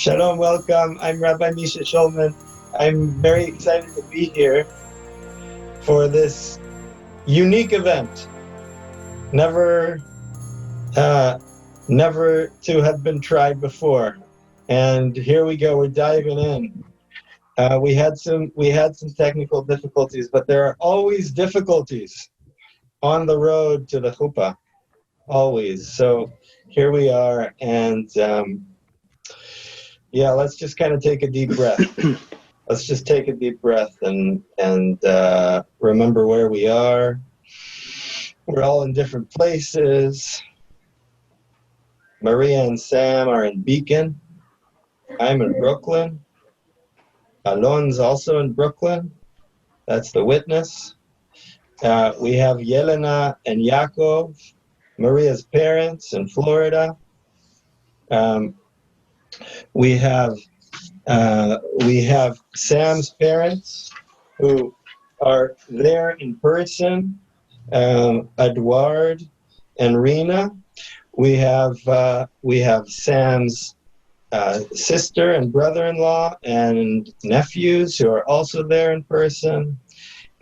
Shalom, welcome. I'm Rabbi Misha Shulman. I'm very excited to be here for this unique event. Never, never to have been tried before. And here we go. We're diving in. We had some technical difficulties, but there are always difficulties on the road to the chuppah. Always. So here we are, and let's just kind of take a deep breath. Let's just take a deep breath and remember where we are. We're all in different places. Maria and Sam are in Beacon. I'm in Brooklyn. Alon's also in Brooklyn. That's the witness. We have Yelena and Yaakov, Maria's parents, in Florida. We have Sam's parents who are there in person, Edward and Rena. We have Sam's sister and brother-in-law and nephews who are also there in person.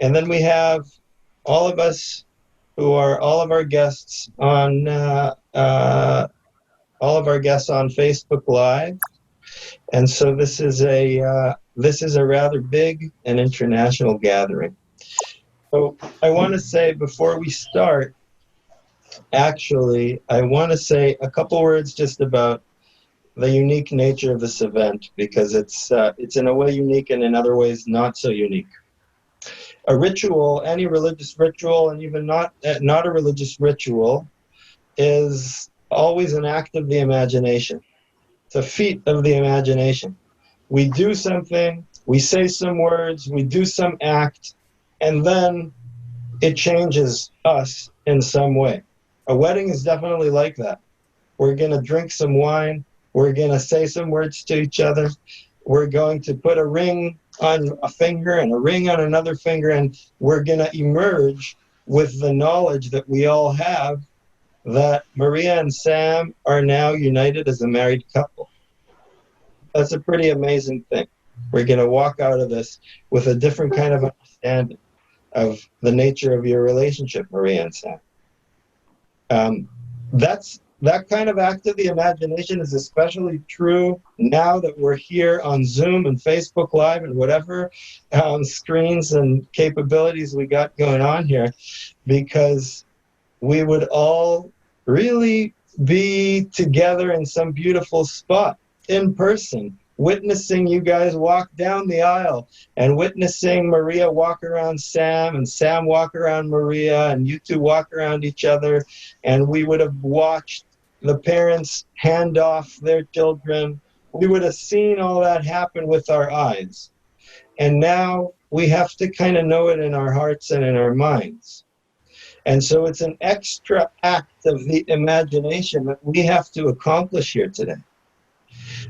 And then we have all of us who are all of our guests on Facebook Live. And so this is a rather big and international gathering. So I want to say before we start, actually, I want to say a couple words just about the unique nature of this event, because it's in a way unique and in other ways not so unique. A ritual, any religious ritual, and even not a religious ritual, is always an act of the imagination. It's a feat of the imagination. We do something, we say some words, we do some act, and then it changes us in some way. A wedding is definitely like that. We're going to drink some wine, we're going to say some words to each other, we're going to put a ring on a finger and a ring on another finger, and we're going to emerge with the knowledge that we all have that Maria and Sam are now united as a married couple. That's a pretty amazing thing. We're going to walk out of this with a different kind of understanding of the nature of your relationship, Maria and Sam. That kind of act of the imagination is especially true now that we're here on Zoom and Facebook Live and whatever screens and capabilities we got going on here, because we would all really be together in some beautiful spot in person, witnessing you guys walk down the aisle and witnessing Maria walk around Sam and Sam walk around Maria and you two walk around each other, and we would have watched the parents hand off their children. We would have seen all that happen with our eyes. And now we have to kind of know it in our hearts and in our minds. And so it's an extra act of the imagination that we have to accomplish here today.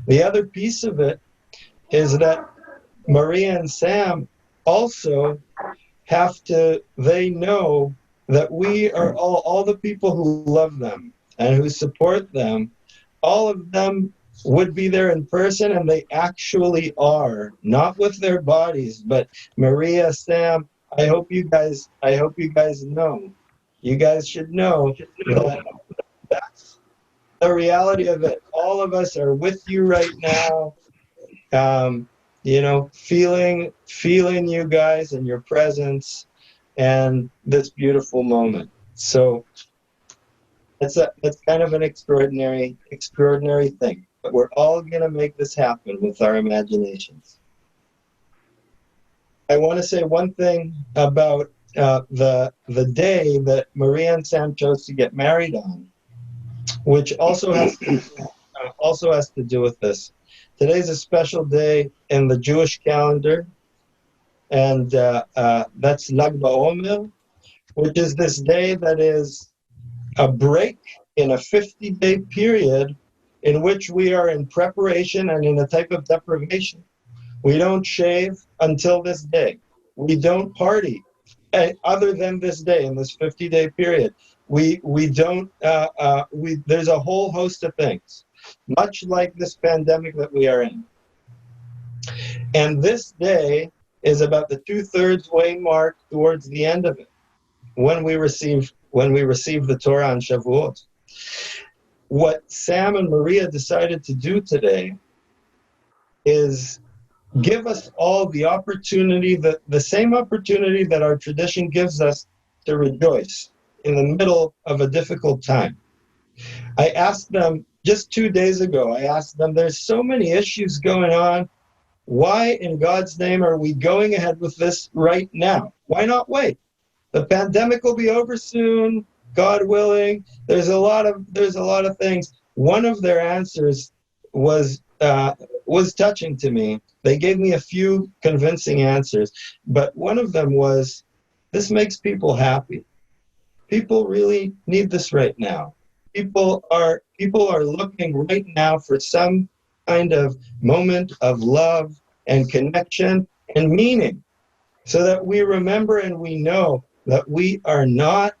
The other piece of it is that Maria and Sam also they know that we are all the people who love them and who support them, all of them would be there in person, and they actually are, not with their bodies, but Maria, Sam, I hope you guys know. You guys should know that that's the reality of it. All of us are with you right now, feeling you guys and your presence and this beautiful moment. So that's kind of an extraordinary thing. But we're all going to make this happen with our imaginations. I want to say one thing about the day that Maria and Sam chose to get married on, which also has to do with this. Today's a special day in the Jewish calendar, and that's Lag BaOmer, which is this day that is a break in a 50-day period in which we are in preparation and in a type of deprivation. We don't shave until this day. We don't party other than this day, in this 50-day period. We don't, there's a whole host of things. much like this pandemic that we are in. And this day is about the 2/3 way mark towards the end of it, when we receive the Torah on Shavuot. What Sam and Maria decided to do today is give us all the opportunity, the same opportunity that our tradition gives us to rejoice in the middle of a difficult time. I asked them just 2 days ago, there's so many issues going on. Why in God's name are we going ahead with this right now? Why not wait? The pandemic will be over soon, God willing. There's a lot of things. One of their answers was touching to me. They gave me a few convincing answers, but one of them was, this makes people happy. People really need this right now. People are looking right now for some kind of moment of love and connection and meaning, so that we remember and we know that we are not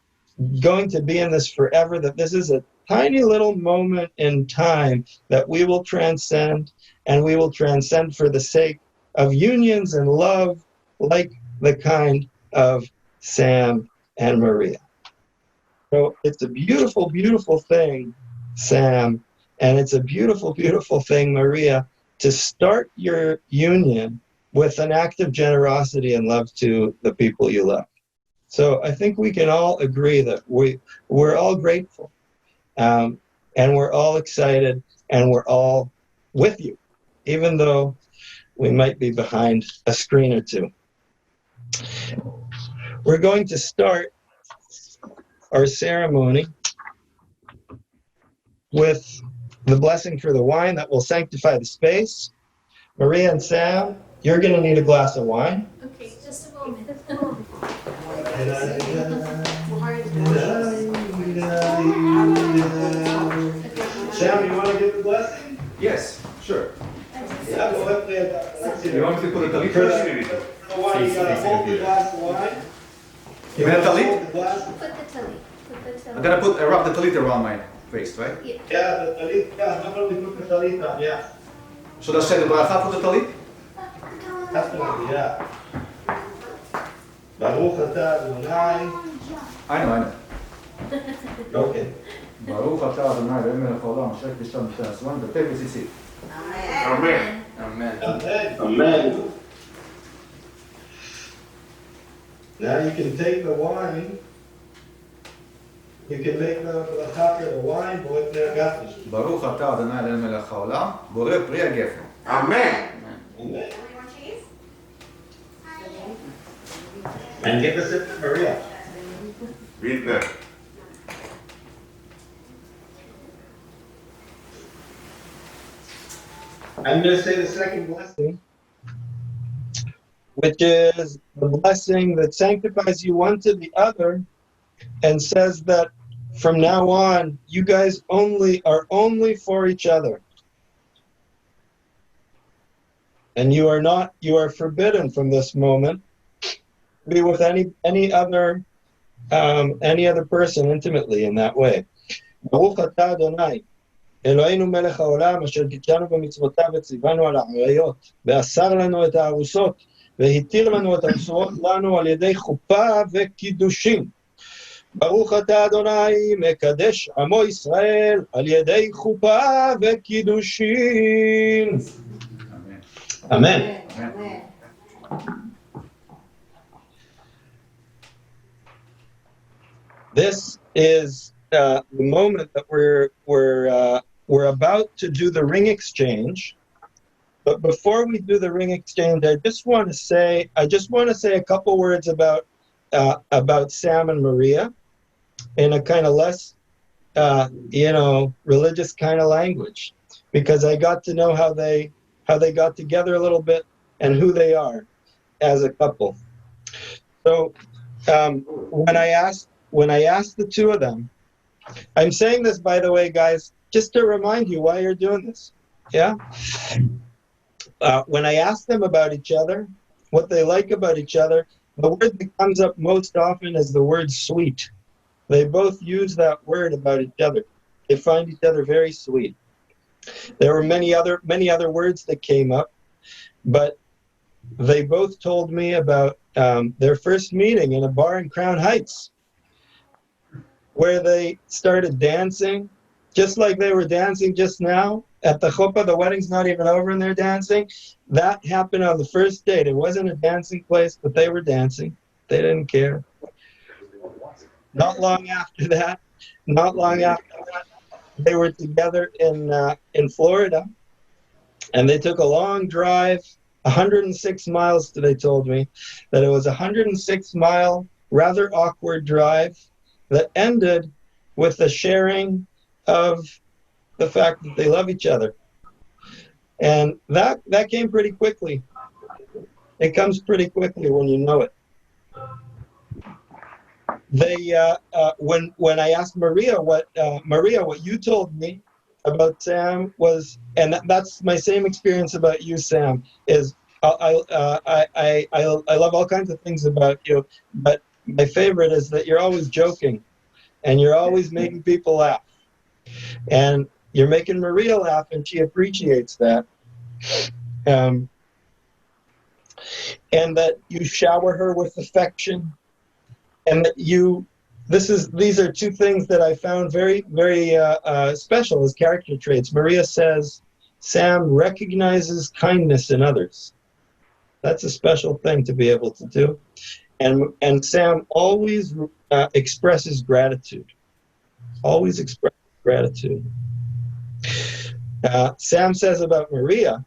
going to be in this forever, that this is a tiny little moment in time that we will transcend, and we will transcend for the sake of unions and love like the kind of Sam and Maria. So it's a beautiful, beautiful thing, Sam, and it's a beautiful, beautiful thing, Maria, to start your union with an act of generosity and love to the people you love. So I think we can all agree that we're all grateful, and we're all excited, and we're all with you, even though we might be behind a screen or two. We're going to start our ceremony with the blessing for the wine that will sanctify the space. Maria and Sam, you're going to need a glass of wine. Okay, just a moment. Sam, you want to give the blessing? Yes, sure. Yeah, go ahead. You want me to put a talit First, first? for the wine, you got to hold the glass of wine. You mean a talit? Put the talit. I'm gonna wrap the talit around my waist, right? Yeah. Yeah, the talit, yeah, definitely put the talit on, yeah. Should I say the bracha for the talit? Definitely, yeah. Baruch atah Adonai. I know. Okay. Baruch atah Adonai le'melech haolam asher kishtam b'shem hasman v'tev v'tzitzit. Amen. Amen. Amen. Amen. Now you can take the wine. You can make the bracha for the wine, but it's Baruch atah Adonai le'melech haolam boreh pri hagefen. Amen. Amen. And give us it to Maria. Read that. I'm going to say the second blessing, which is the blessing that sanctifies you one to the other and says that from now on, you guys are only for each other. And you are forbidden from this moment to be with any other person intimately in that way. Baruch atah Adonai, אלוהינו מלך העולם, אשר קידשנו במצוותיו וציוונו על העריות, ואסר לנו את הארוסות, והתיר לנו את הנשואות לנו על ידי חופה וקידושין. ברוך אתה אדוני, מקדש עמו ישראל, על ידי חופה וקידושין. אמן. Amen. This is the moment that we're about to do the ring exchange. But before we do the ring exchange, I just want to say a couple words about Sam and Maria in a kind of less religious kind of language, because I got to know how they got together a little bit and who they are as a couple. So when I asked the two of them, I'm saying this, by the way, guys, just to remind you why you're doing this. Yeah. When I asked them about each other, what they like about each other, the word that comes up most often is the word sweet. They both use that word about each other. They find each other very sweet. There were many other words that came up, but they both told me about their first meeting in a bar in Crown Heights, where they started dancing, just like they were dancing just now at the chuppah. The wedding's not even over and they're dancing. That happened on the first date. It wasn't a dancing place, but they were dancing. They didn't care. Not long after that, they were together in Florida, and they took a long drive, 106 miles. They told me that it was a 106-mile, rather awkward drive that ended with the sharing of the fact that they love each other. And that came pretty quickly. It comes pretty quickly when you know it. They when I asked Maria what you told me about Sam was, and that's my same experience about you, Sam. Is I love all kinds of things about you, but my favorite is that you're always joking, and you're always making people laugh, and you're making Maria laugh, and she appreciates that. And that you shower her with affection. And that these are two things that I found very, very special as character traits. Maria says, Sam recognizes kindness in others. That's a special thing to be able to do. And Sam always expresses gratitude. Always expresses gratitude. Sam says about Maria,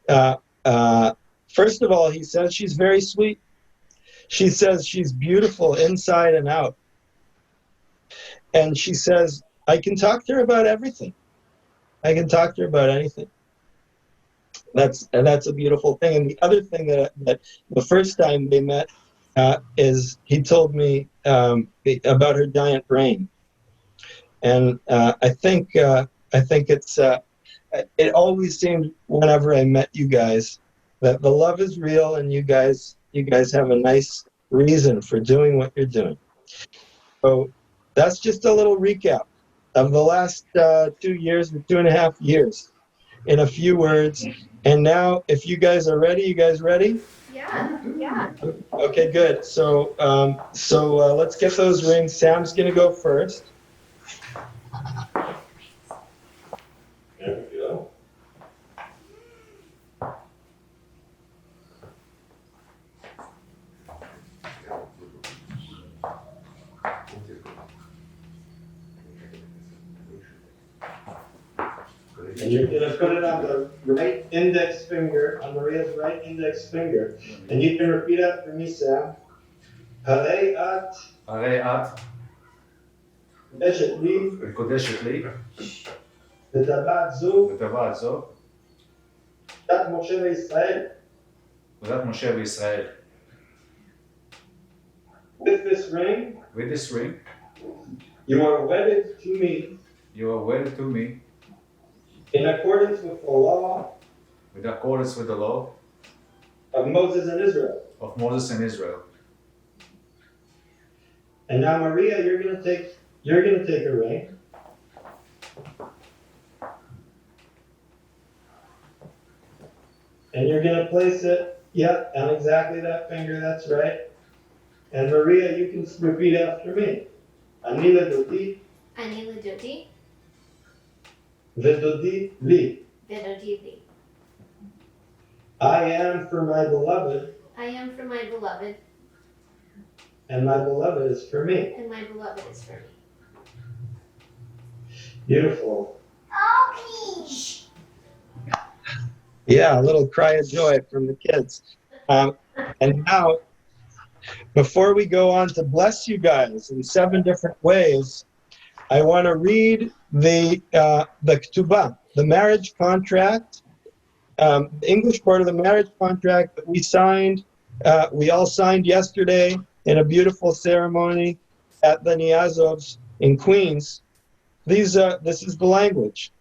first of all, he says she's very sweet. She says she's beautiful inside and out. And she says, I can talk to her about everything. I can talk to her about anything. That's a beautiful thing. And the other thing that the first time they met is he told me about her giant brain. And I think it's it always seemed whenever I met you guys that the love is real, and you guys have a nice reason for doing what you're doing. So that's just a little recap of the last 2 years or 2.5 years in a few words. And now, if you guys are ready, you guys ready? Yeah. Okay, good. So let's get those rings. Sam's gonna go first. There we go. And you're going to put it on the right index finger, on Maria's right index finger. And you can repeat after me, Sam. הרי את מקודשת לי בטבעת זו דת משה וישראל. ודת משה וישראל. With this ring, you are wedded to me in accordance with the law of Moses and Israel. And now, Maria, you're gonna take a ring. And you're gonna place it, on exactly that finger, that's right. And Maria, you can repeat after me. Ani לדודי ודודי לי. I am for my beloved. And my beloved is for me. Beautiful. Yeah, a little cry of joy from the kids. And now, before we go on to bless you guys in 7 different ways, I want to read the ketubah, the marriage contract, the English part of the marriage contract that we signed. We all signed yesterday in a beautiful ceremony at the Niazovs in Queens. This is the language.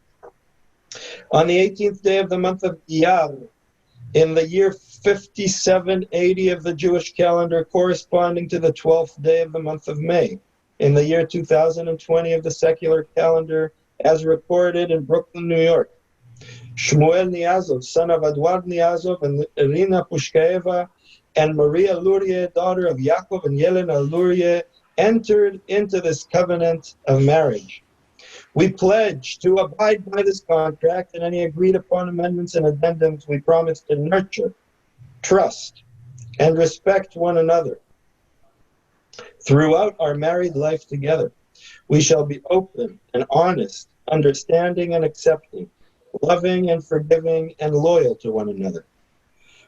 On the 18th day of the month of Iyar, in the year 5780 of the Jewish calendar, corresponding to the 12th day of the month of May, in the year 2020 of the secular calendar, as recorded in Brooklyn, New York. Shmuel Niazov, son of Edward Niazov and Irina Pushkaeva, and Maria Lurie, daughter of Yaakov and Yelena Lurie, entered into this covenant of marriage. We pledge to abide by this contract and any agreed upon amendments and addendums. We promise to nurture, trust, and respect one another throughout our married life together. We shall be open and honest, understanding and accepting, loving and forgiving, and loyal to one another.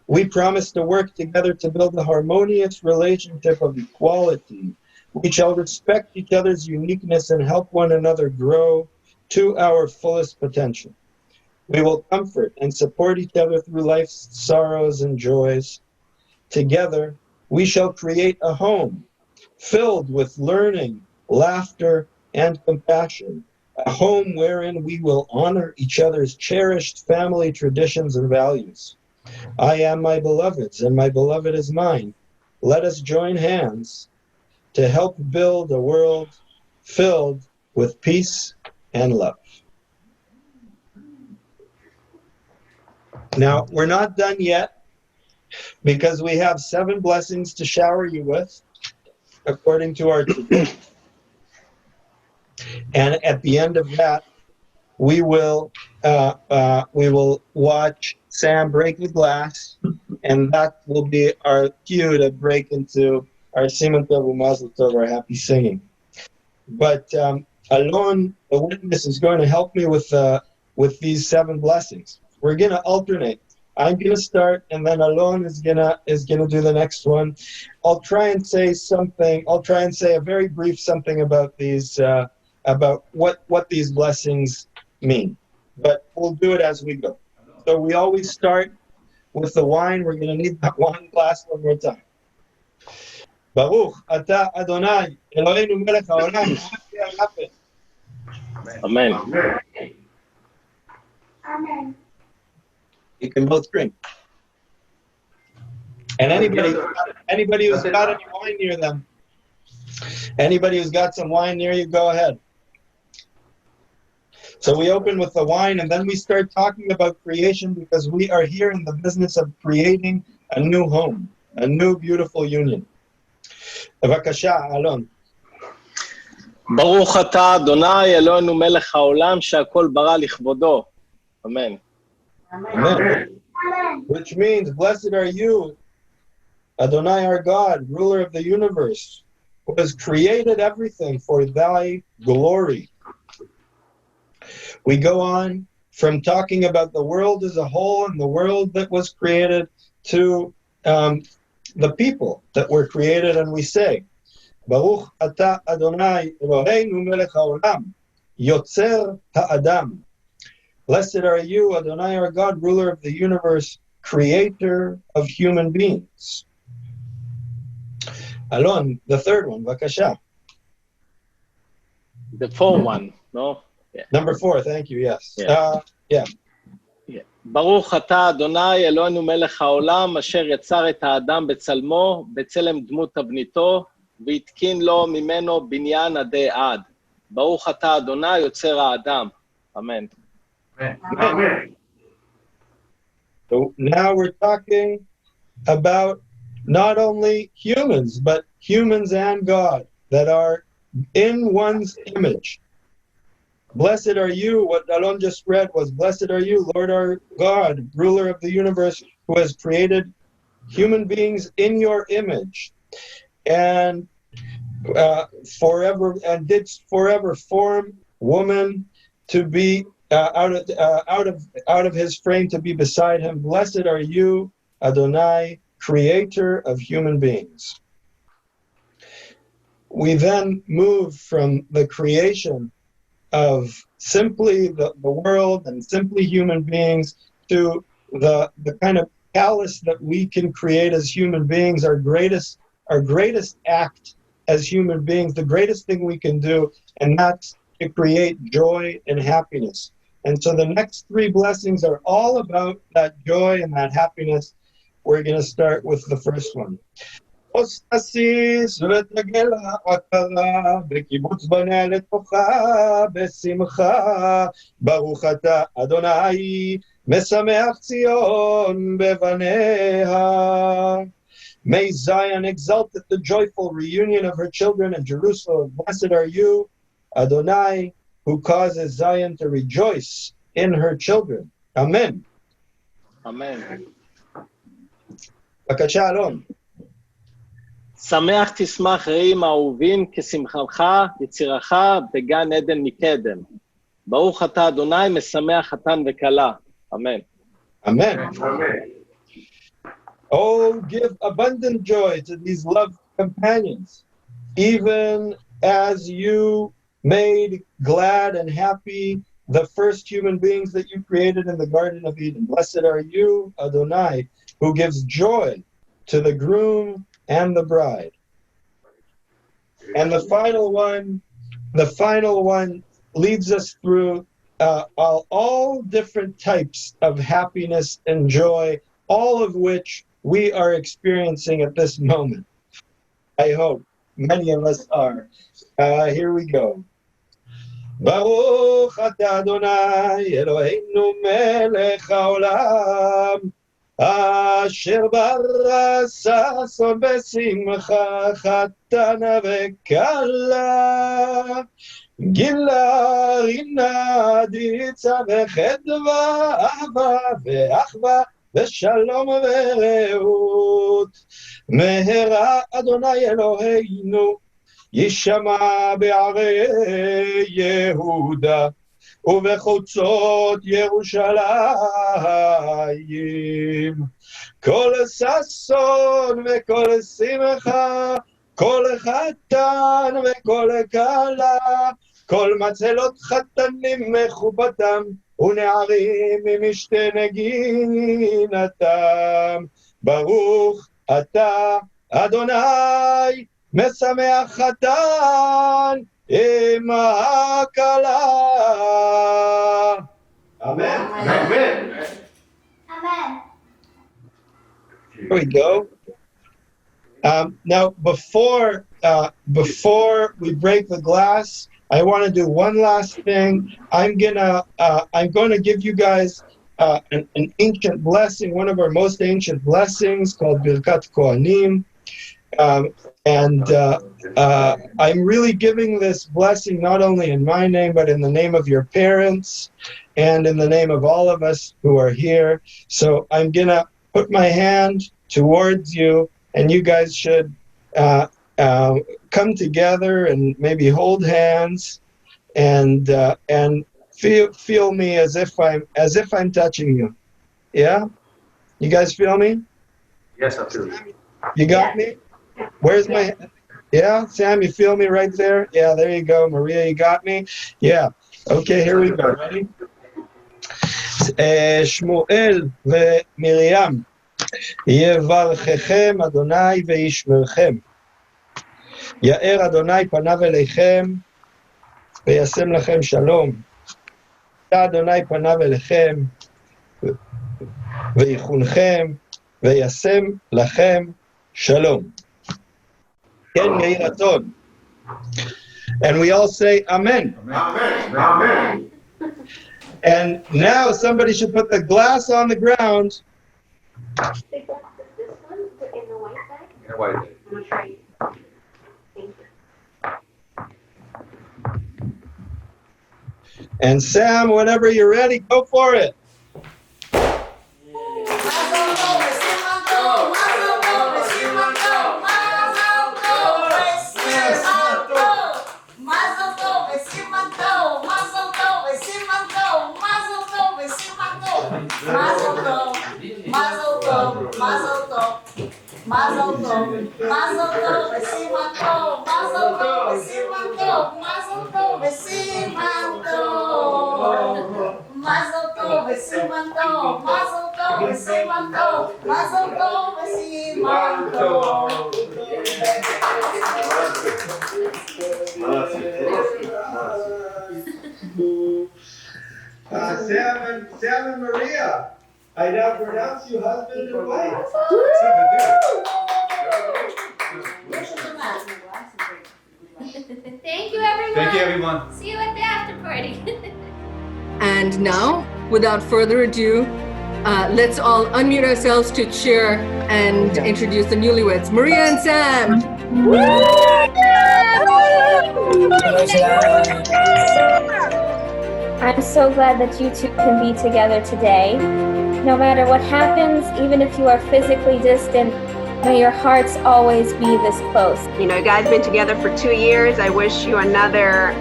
We promise to work together to build a harmonious relationship of equality. We shall respect each other's uniqueness and help one another grow to our fullest potential. We will comfort and support each other through life's sorrows and joys. Together, we shall create a home filled with learning, laughter, and compassion. A home wherein we will honor each other's cherished family traditions and values. I am my beloved's, and my beloved is mine. Let us join hands to help build a world filled with peace and love. Now, we're not done yet because we have 7 blessings to shower you with, according to our tradition. And at the end of that, we will watch Sam break the glass, and that will be our cue to break into our Siman Tov U'Mazel Tov, our happy singing. But Alon, the witness, is going to help me with these 7 blessings. We're going to alternate. I'm going to start, and then Alon is gonna do the next one. I'll try and say something. I'll try and say a very brief something about these, about what these blessings mean. But we'll do it as we go. So we always start with the wine. We're going to need that wine glass one more time. Baruch Ata Adonai Eloheinu Melech HaOlam. Amen. Amen. You can both drink. And anybody who's got any wine near them, anybody who's got some wine near you, go ahead. So we open with the wine, and then we start talking about creation, because we are here in the business of creating a new home, a new beautiful union. Bavakasha, Alon. ברוך אתה אדוני אלוהינו מלך העולם שהכל ברא לכבודו. Amen. Amen. Which means, blessed are you, Adonai our God, ruler of the universe, who has created everything for thy glory. We go on from talking about the world as a whole and the world that was created to the people that were created, and we say, Baruch ata Adonai Eloheinu melech haolam, yotzer ha'adam. Blessed are you, Adonai our God, ruler of the universe, creator of human beings. Alon, the third one, Vakasha. The 4th one, no? Yeah. Number 4, thank you, yes. Yeah. ברוך אתה אדוני אלוהינו מלך העולם אשר יצר את האדם בצלמו בצלם דמות תבניתו והתקין לו ממנו בניין עדי עד. ברוך אתה אדוני יוצר האדם. אמן. Amen. So now we're talking about not only humans, but humans and God that are in one's image. Blessed are you, what Alon just read was, blessed are you, Lord our God, ruler of the universe, who has created human beings in your image, and did forever form woman to be out of his frame to be beside him. Blessed are you, Adonai, creator of human beings. We then move from the creation of simply the world and simply human beings to the kind of callous that we can create as human beings, our greatest act as human beings, the greatest thing we can do, and that's to create joy and happiness. And so the next 3 blessings are all about that joy and that happiness. We're going to start with the first one. אוסטסיס ותגל העקרה, בקיבוץ בניה לתוכה, בשמחה. ברוך אתה, אדוני, משמח ציון בבניה. May Zion exult at the joyful reunion of her children in Jerusalem. Blessed are you, Adonai, who causes Zion to rejoice in her children. Amen. אמן. בבקשה, אלון. שמח תשמח רעים אהובים כשמחתך יצירך בגן עדן מקדם. ברוך אתה אדוני משמח חתן וכלה. אמן. Amen. Amen. Oh, give abundant joy to these loved companions, even as you made glad and happy the first human beings that you created in the Garden of Eden. Blessed are you, Adonai, who gives joy to the groom and the bride. And the final one leads us through all different types of happiness and joy, all of which we are experiencing at this moment. I hope many of us are. Here we go. Baruch atah Adonai Eloheinu melech haolam, asher bara sason besimcha chatana vekala, גילה רינה דיצה וחדווה אהבה ואחווה ושלום ורעות. מהרה אדוני אלוהינו יישמע בערי יהודה ובחוצות ירושלים. כל ששון וכל שמחה, כל חתן וכל כלה, כל מצלות חתנים מחופתם, ונערים ממשתה נגינתם. ברוך אתה, אדוני, משמח חתן עם הכלה. אמן. Amen. Amen. Here we go. Now, before we break the glass, I want to do one last thing. I'm gonna give you guys an ancient blessing, one of our most ancient blessings called Birkat Kohanim, and I'm really giving this blessing not only in my name but in the name of your parents and in the name of all of us who are here. So I'm gonna put my hand towards you, and you guys should come together and maybe hold hands and feel me as if I'm touching you. Yeah? You guys feel me? Yes, I feel. You got me? Where's my... Yeah? Sam, you feel me right there? Yeah, there you go. Maria, you got me? Yeah. Okay, here we go. Ready? שמואל ומרים, יברככם אדוני וישמרכם. יאר אדוני פניו אליכם וישם לכם שלום. ישא אדוני פניו אליכם ויחונכם וישם לכם שלום. כן יהי רצון. And we all say amen. Amen. Amen. And now somebody should put the glass on the ground. This one, put in the white bag. Yeah, wait. I'm gonna try it. Thank you. And Sam, whenever you're ready, go for it. Sam and Maria, I now pronounce you husband and wife. Thank you, everyone. Thank you, everyone. See you at the after party. And now, without further ado, let's all unmute ourselves to cheer and introduce the newlyweds, Maria and Sam. I'm so glad that you two can be together today. No matter what happens, even if you are physically distant, may your hearts always be this close. You know, you guys been together for 2 years. I wish you another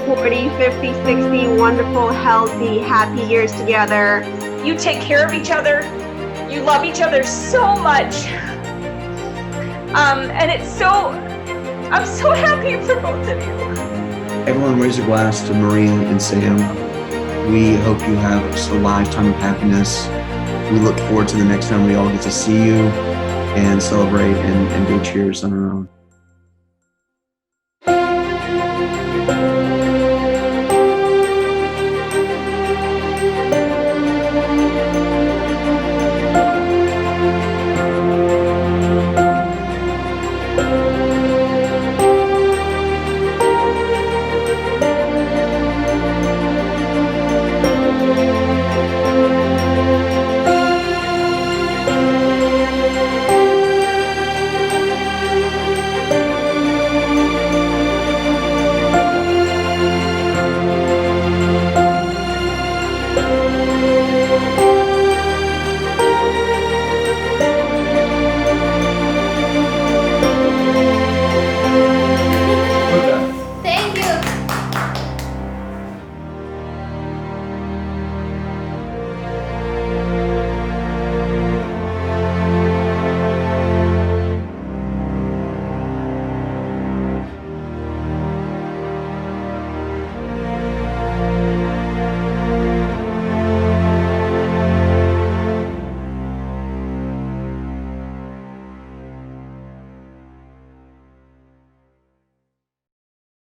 40, 50, 60 wonderful, healthy, happy years together. You take care of each other. You love each other so much. And I'm so happy for both of you. Everyone raise a glass to Maria and Sam. We hope you have just a lifetime of happiness. We look forward to the next time we all get to see you and celebrate and go cheers on our own.